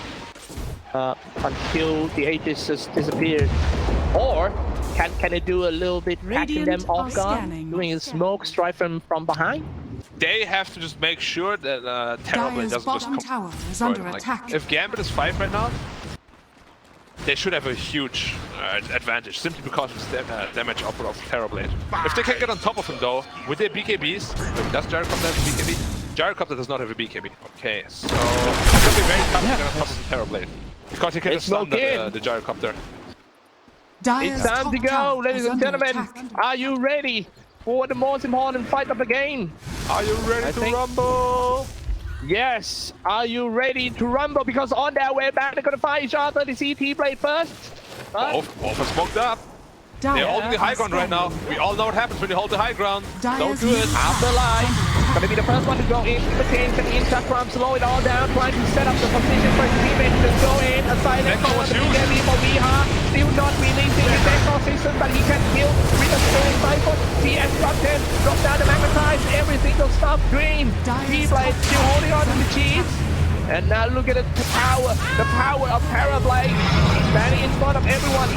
[SPEAKER 2] until the Aegis just disappears. Or can they do a little bit catching them
[SPEAKER 3] Radiant
[SPEAKER 2] off
[SPEAKER 3] are
[SPEAKER 2] guard,
[SPEAKER 3] scanning.
[SPEAKER 2] doing a smoke strike from behind?
[SPEAKER 1] They have to just make sure that Terrorblade
[SPEAKER 3] Dire's
[SPEAKER 1] doesn't just
[SPEAKER 3] bottom tower is
[SPEAKER 1] destroy
[SPEAKER 3] under
[SPEAKER 1] them. Like,
[SPEAKER 3] attack.
[SPEAKER 1] if Gambit is 5 right now, they should have a huge advantage simply because of the damage output of Terrorblade. If they can get on top of him though, with their BKBs, does Gyrocopter have a BKB? Gyrocopter does not have a BKB. Okay, so it's gonna be very tough to get on top of the Terrorblade because he can just stun the Gyrocopter.
[SPEAKER 3] Dire's
[SPEAKER 2] It's time
[SPEAKER 3] top
[SPEAKER 2] to go,
[SPEAKER 3] tower
[SPEAKER 2] ladies
[SPEAKER 3] is
[SPEAKER 2] and
[SPEAKER 3] under
[SPEAKER 2] gentlemen.
[SPEAKER 3] attack.
[SPEAKER 2] Are you ready for the most important fight of the game?
[SPEAKER 1] Are you ready to rumble?
[SPEAKER 2] Yes. Are you ready to rumble? Because on their way back, they're gonna fight each other. The CT blade first.
[SPEAKER 1] Both are smoked up.
[SPEAKER 3] Dire
[SPEAKER 1] They're holding the high
[SPEAKER 3] are
[SPEAKER 1] ground right now.
[SPEAKER 3] scanning.
[SPEAKER 1] We all know what happens when you hold the high ground. Don't
[SPEAKER 3] Dire's
[SPEAKER 1] do it.
[SPEAKER 3] middle
[SPEAKER 2] Afterlife. Gonna be the first one to go in. The change and in Chakram, slow it all down, trying to set up the position for his teammates to go in. A silent
[SPEAKER 1] Echo
[SPEAKER 2] call
[SPEAKER 1] was
[SPEAKER 2] to
[SPEAKER 1] used.
[SPEAKER 2] BKB for Viha. Still not releasing his echo system, but he can kill with a strong cycle. CS dropped in, dropped down the magnetize, every single stop green. T-Blade still holding on to the cheese. And now look at the power of Parablade. Standing in front of everyone.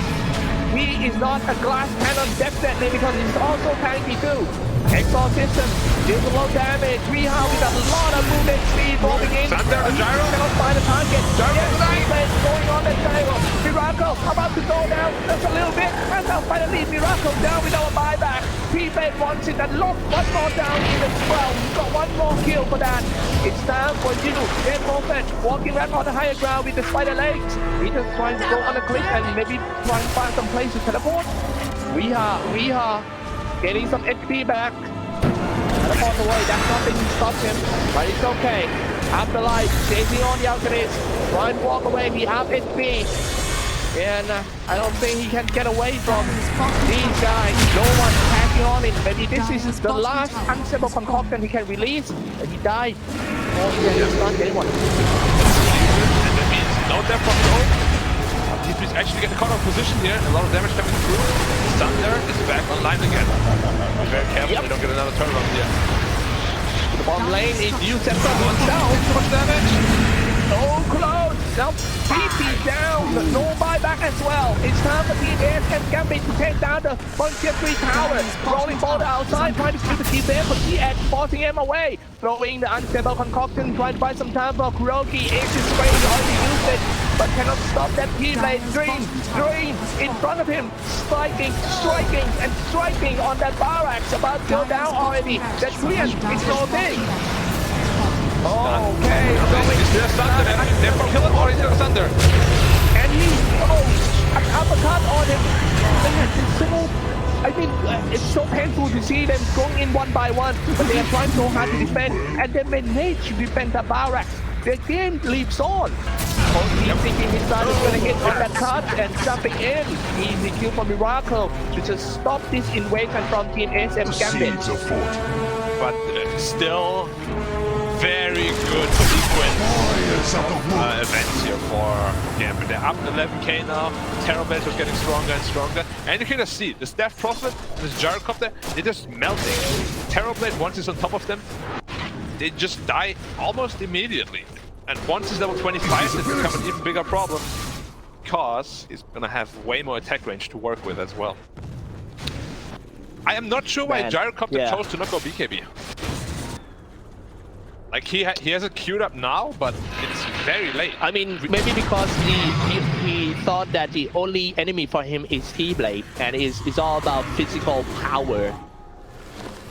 [SPEAKER 2] He is not a glass cannon definitely because he's also tanky too. Exhaust system, deals a low damage. Rehab with a lot of movement speed rolling in.
[SPEAKER 1] Thunder, the gyro.
[SPEAKER 2] Cannot find a target.
[SPEAKER 1] Gyro
[SPEAKER 2] Yes,
[SPEAKER 1] tonight.
[SPEAKER 2] T-Blade going on that gyro. Miracle about to go down just a little bit. And now finally Miracle down without a buyback. T-Blade wants it and lock one more down in as well. He's got one more kill for that. It's time for you. Dead Prophet walking right on the higher ground with the spider legs. He just trying to go on a cliff and maybe try and find some place to teleport. We are getting some HP back. Teleport away, that's nothing to stop him, but it's okay. Afterlife chasing on the Alchemist. Try and walk away, we have HP. And I don't think he can get away from these guys. No one packing on it. Maybe this is the last unstable concoction he can release. And he died. Oh, yeah, he's not getting one.
[SPEAKER 1] And that means no death from the home. He's actually getting caught out of position here. A lot of damage coming through. Thunder is back online again. Be very careful they don't get another turnaround here.
[SPEAKER 2] The bottom lane is used at someone down.
[SPEAKER 1] Too much damage.
[SPEAKER 2] So close. Now BP down. No buyback as well. It's time for Team S and Gambit to take down the Frontier 3 tower. Rolling boulder outside, trying to shoot the Team there, but TS forcing him away. Throwing the unstable concoction, trying to buy some time for Kuroki. Ace is spraying, already used it, but cannot stop that T-Blade. Green in front of him, striking and striking on that Barracks. About to go down already. That's Korean, it's no thing. Okay,
[SPEAKER 1] He's still Thunder. They're for killing or he's still Thunder.
[SPEAKER 2] and he an uppercut on him. It's so, I mean, it's so painful to see them going in one by one, but they are trying so hard to defend, and they manage to defend the Barracks. Their game leaps on. He's thinking his side is going to hit on that cut and jumping in. Easy kill from Miracle to just stop this invasion from Team SM
[SPEAKER 4] The
[SPEAKER 2] Gambit.
[SPEAKER 4] seeds are forth.
[SPEAKER 1] But still very good sequence
[SPEAKER 4] Warriors of the wood.
[SPEAKER 1] events here for Gambit. They're up 11k now. Terrorblade was getting stronger and stronger. And you can just see this Death Prophet, this Gyrocopter, they're just melting. Terrorblade, once he's on top of them, they just die almost immediately. And once he's level 25, it's become an even bigger problem. Because he's gonna have way more attack range to work with as well. I am not sure why Gyrocopter chose to not go BKB. Like he has it queued up now, but it's very late.
[SPEAKER 2] I mean, maybe because he thought that the only enemy for him is T-Blade, and it's all about physical power.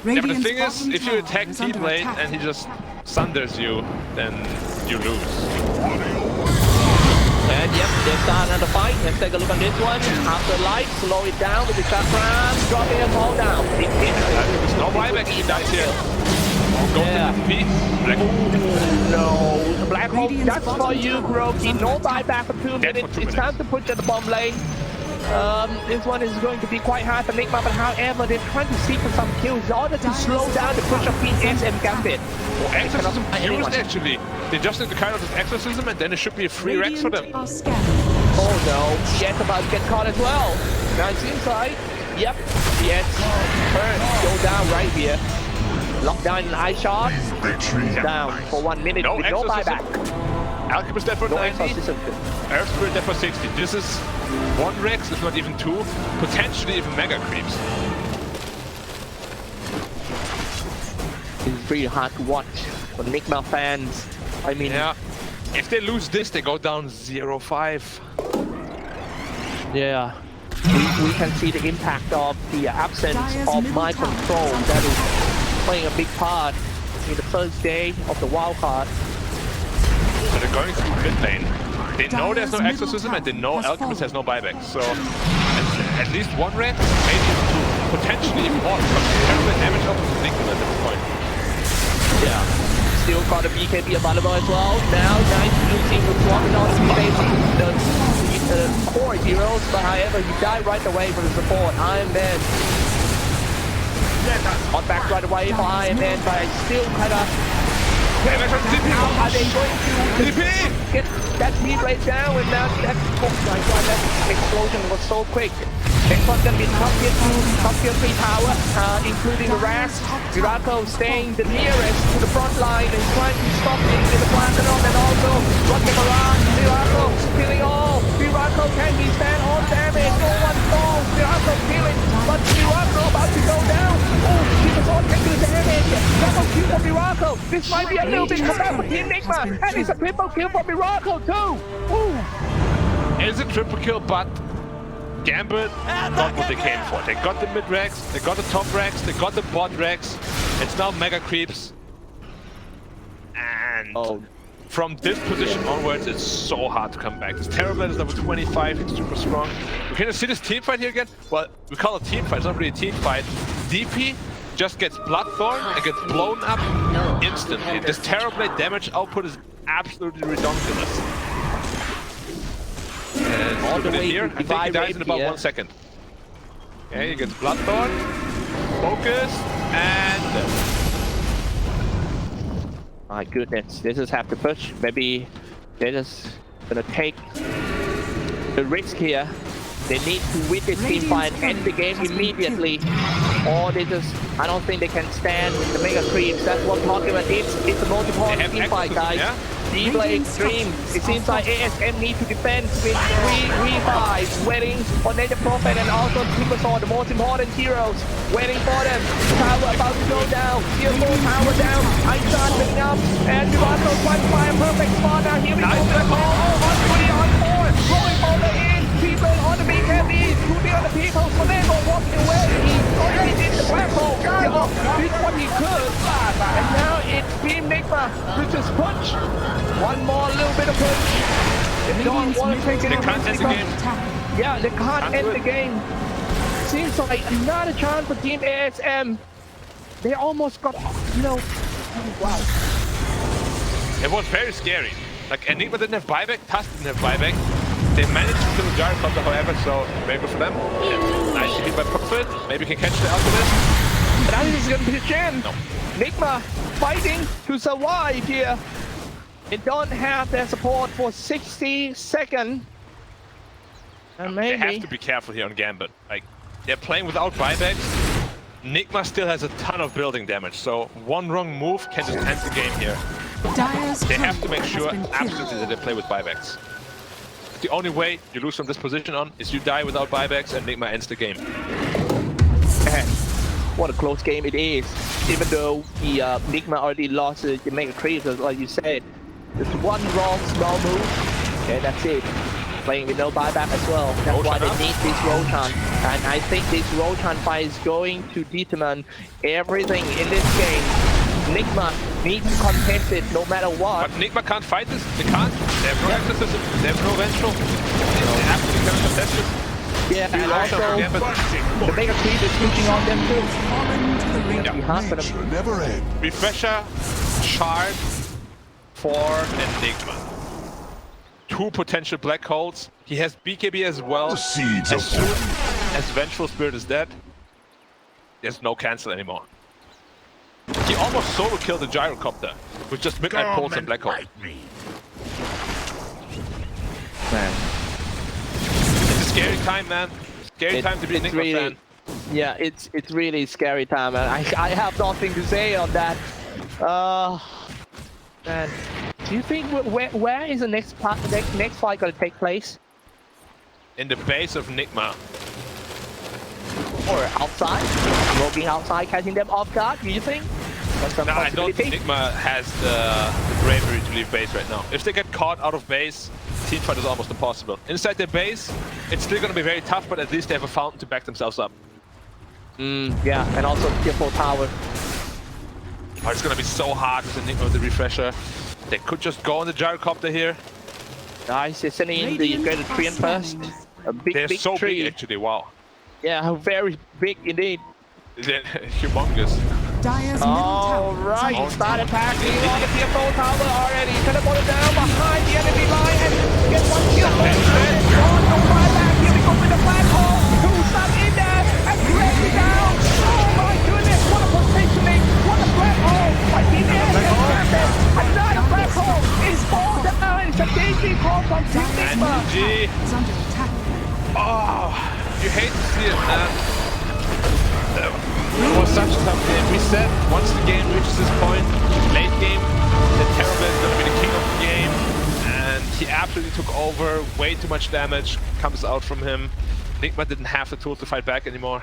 [SPEAKER 1] Yeah, but the
[SPEAKER 3] Radiant's
[SPEAKER 1] thing is,
[SPEAKER 3] bottom
[SPEAKER 1] if you
[SPEAKER 3] tower
[SPEAKER 1] attack
[SPEAKER 3] is under
[SPEAKER 1] T-Blade
[SPEAKER 3] attack.
[SPEAKER 1] and he just sunders you, then you lose.
[SPEAKER 2] And yep, they start another fight. Let's take a look on this one. After light, slow it down with the chakram, dropping them all down.
[SPEAKER 1] There's no buyback if he dies here. Go to the feet.
[SPEAKER 2] No, Black Hole, that's for you, Kuroki. No buyback for 2
[SPEAKER 1] Dead for
[SPEAKER 2] minutes.
[SPEAKER 1] 2
[SPEAKER 2] It's time to push at the bomb lane. This one is going to be quite hard for NIGMA, but however, they're trying to seek for some kills in order to slow down the push of PS and Gambit.
[SPEAKER 1] Exorcism used actually. They just need to carry out this exorcism and then it should be a free Rex for them.
[SPEAKER 3] Radiant are scanning.
[SPEAKER 2] Oh no, CS about to get caught as well. Now it seems like, yep, CS turn go down right here. Locked down in an eye shot.
[SPEAKER 4] Victory.
[SPEAKER 2] Down for 1 minute
[SPEAKER 1] No
[SPEAKER 2] with no
[SPEAKER 1] exorcism.
[SPEAKER 2] buyback.
[SPEAKER 1] Alchemist dead for
[SPEAKER 2] No
[SPEAKER 1] 90.
[SPEAKER 2] exorcism.
[SPEAKER 1] Earth Spirit dead for 60. This is 1 Rex, if not even 2. Potentially even mega creeps.
[SPEAKER 2] It's really hard to watch for NIGMA fans. I mean,
[SPEAKER 1] Yeah. If they lose this, they go down 0-5.
[SPEAKER 2] yeah. We can see the impact of the absence
[SPEAKER 3] Dire's
[SPEAKER 2] of
[SPEAKER 3] middle
[SPEAKER 2] mind
[SPEAKER 3] tower.
[SPEAKER 2] control that is playing a big part in the first day of the wildcard.
[SPEAKER 1] So they're going through mid lane. They know there's no
[SPEAKER 3] Dire's middle
[SPEAKER 1] exorcism and they know
[SPEAKER 3] tower has
[SPEAKER 1] Alchemist has no
[SPEAKER 3] fallen.
[SPEAKER 1] buyback. So at least 1 Rex, maybe even 2. Potentially even more. Because terrible damage up to NIGMA at this point.
[SPEAKER 2] Yeah. Still got a BKB available as well. Now, nice blue team was walking on to the core heroes, but however, he died right away for the support. Iron Man. On back right away for Iron Man, but I still kind of. How are they going to get that speed rate down? And now that, oh my god, that explosion was so quick. Esports gonna be top tier 3 tower, including the Rash. Miracle staying the nearest to the front line and trying to stop him in the Platinum and also running around. Miracle killing all. Miracle can he stand all damage? No one falls. Miracle killing, but Miracle about to go down. Oh, Miracle can do damage. Double kill for Miracle. This might be a little bit comeback for Team NIGMA, and it's a triple kill for Miracle too. Ooh.
[SPEAKER 1] It's a triple kill, but Gambit got what they came for. They got the mid Rex, they got the top Rex, they got the bot Rex. It's now mega creeps. And from this position onwards, it's so hard to come back. This Terrorblade is level 25, it's super strong. We can see this team fight here again. Well, we call it team fight, it's not really a team fight. DP just gets Bloodthorn and gets blown up instantly. This Terrorblade damage output is absolutely ridiculous.
[SPEAKER 2] All the way
[SPEAKER 1] here.
[SPEAKER 2] to
[SPEAKER 1] I think he dies in about
[SPEAKER 2] Rapier.
[SPEAKER 1] 1 second. Okay, he gets Bloodthorn, focus, and
[SPEAKER 2] my goodness, this is have to push. Maybe they're just gonna take the risk here. They need to win this team fight and end the game immediately. Or they just, I don't think they can stand with the mega creeps. That's what I'm talking about. It's a most important team fight, guys.
[SPEAKER 1] Yeah?
[SPEAKER 2] D-Blade, Dream. It seems like ASM need to defend with 3 revives, waiting for Native Prophet and also Timbersaw, the most important heroes, waiting for them. Tower about to go down. Tier 4 tower down. Einstein picking up. And Miracle trying to find a perfect spot now. Here we go. Oh, on 3, on 4. Rolling over in. People on the BKB. 2 the other people. Monaco walking away. He already did the black hole. Did what he could. And now it's Team NIGMA to just punch. One more little bit of push. They don't want to take it.
[SPEAKER 1] they can't end the game.
[SPEAKER 2] Yeah, they can't end the game. Seems like another chance for Team ASM. They almost got, you know, wow.
[SPEAKER 1] It was very scary. Like, Enigma didn't have buyback, Tusk didn't have buyback. They managed to kill the Gyrocopter, however, so very good for them. And nice to be by Prophet. Maybe can catch the Alchemist.
[SPEAKER 2] That is going to be a chance.
[SPEAKER 1] No.
[SPEAKER 2] NIGMA fighting to survive here. They don't have their support for 60 seconds. And
[SPEAKER 1] They have
[SPEAKER 2] maybe
[SPEAKER 1] to be careful here on Gambit. Like, they're playing without buybacks. NIGMA still has a ton of building damage, so one wrong move can just end the game here.
[SPEAKER 3] Dire's
[SPEAKER 1] They have to
[SPEAKER 3] turret
[SPEAKER 1] make
[SPEAKER 3] has
[SPEAKER 1] sure
[SPEAKER 3] been killed.
[SPEAKER 1] absolutely that they play with buybacks. The only way you lose from this position on is you die without buybacks and NIGMA ends the game.
[SPEAKER 2] and what a close game it is. Even though the NIGMA already lost the mega creeps, like you said. Just one wrong small move, and that's it. Playing with no buyback as well. That's why they need this Roshan. And I think this Roshan fight is going to determine everything in this game. NIGMA needs to contest it no matter what.
[SPEAKER 1] But NIGMA can't fight this. They can't. They have no exorcism. They have no vengeful. They absolutely cannot contest this.
[SPEAKER 2] Yeah, and
[SPEAKER 1] Roshan for Gambit.
[SPEAKER 2] also the mega creep is pushing on them too.
[SPEAKER 3] Fallen to the ring.
[SPEAKER 4] Nature never ends.
[SPEAKER 1] Refresher, Shard, 4, and NIGMA. 2 potential black holes. He has BKB as well.
[SPEAKER 4] The seeds
[SPEAKER 1] As
[SPEAKER 4] of
[SPEAKER 1] soon as Vengeful Spirit is dead, there's no cancel anymore. He almost solo killed the Gyrocopter with just Midnight Pulse and Black Hole.
[SPEAKER 2] Man.
[SPEAKER 1] Scary time, man. Scary time to be a Enigma
[SPEAKER 2] really,
[SPEAKER 1] fan.
[SPEAKER 2] Yeah, it's really scary time, and I have nothing to say on that. Man, do you think where is the next fight gonna take place?
[SPEAKER 1] In the base of NIGMA.
[SPEAKER 2] Or outside? Roaming outside, catching them off guard, do you think?
[SPEAKER 1] No, I don't think NIGMA has the bravery to leave base right now. If they get caught out of base, teamfight is almost impossible. Inside their base, it's still going to be very tough, but at least they have a fountain to back themselves up.
[SPEAKER 2] Yeah, and also tier 4 tower.
[SPEAKER 1] Oh, it's going to be so hard with the NIGMA with the refresher. They could just go on the gyrocopter here.
[SPEAKER 2] Nice, they're sending in the greater tree first. A big,
[SPEAKER 1] They're
[SPEAKER 2] big
[SPEAKER 1] so
[SPEAKER 2] tree.
[SPEAKER 1] big, actually, wow.
[SPEAKER 2] Yeah, very big indeed.
[SPEAKER 1] They're humongous.
[SPEAKER 3] Dire's middle tower.
[SPEAKER 2] Alright, start attacking on the tier 4 tower already. Teleport it down behind the enemy line and get one kill. On the fly back, here we go with the black hole. Two stuck in there and ready down. Oh my goodness, what a positioning. What a black hole. But he is another black hole. It's all down. It's a DG call from Team NIGMA.
[SPEAKER 1] G.
[SPEAKER 3] Is under attack.
[SPEAKER 1] Oh, you hate to see it, man. It was such a tough game. We said once the game reaches this point, late game, the Terrible is going to be the king of the game. And he absolutely took over. Way too much damage comes out from him. NIGMA didn't have the tools to fight back anymore.